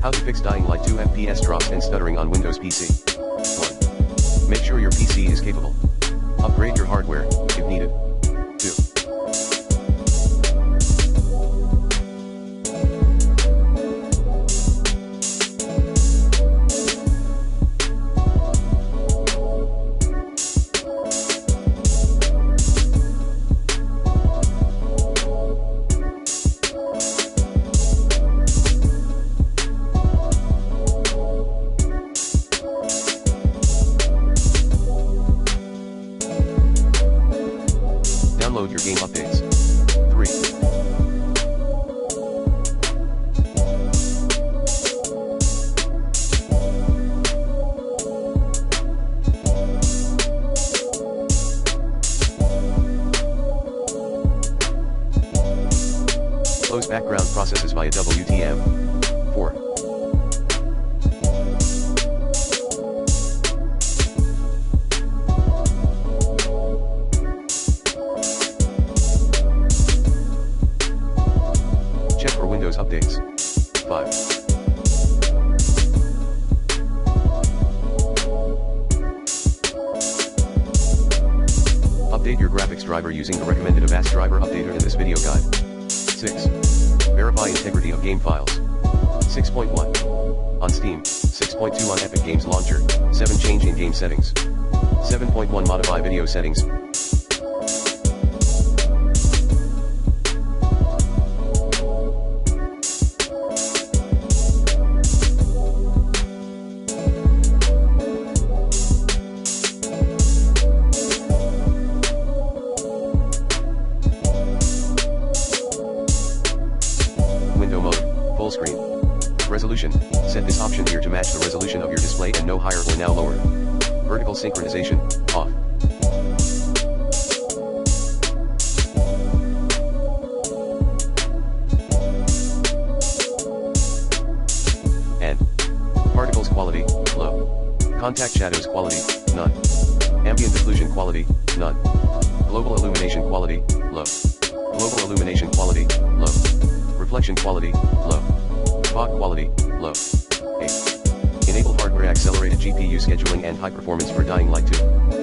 How to fix dying light 2 FPS drops and stuttering on Windows PC. 1. Make sure your PC is capable. Upgrade your hardware, if needed. 2. Download your game updates. 3. Close background processes via WTM. 4. Check for Windows updates. 5. Update your graphics driver using the recommended Avast driver updater in this video guide. 6. Verify integrity of game files. 6.1. On Steam, 6.2 on Epic Games Launcher, 7 change in game settings. 7.1 modify video settings. Window mode, full screen. Resolution, set this option here to match the resolution of your display and no higher or now lower. Vertical synchronization, off. And particles quality, low. Contact shadows quality, none. Ambient occlusion quality, none. Global illumination quality, low. Global illumination quality, low. Reflection quality, low. Fog quality, low. 8. Enable hardware accelerated GPU scheduling and high performance for dying light 2.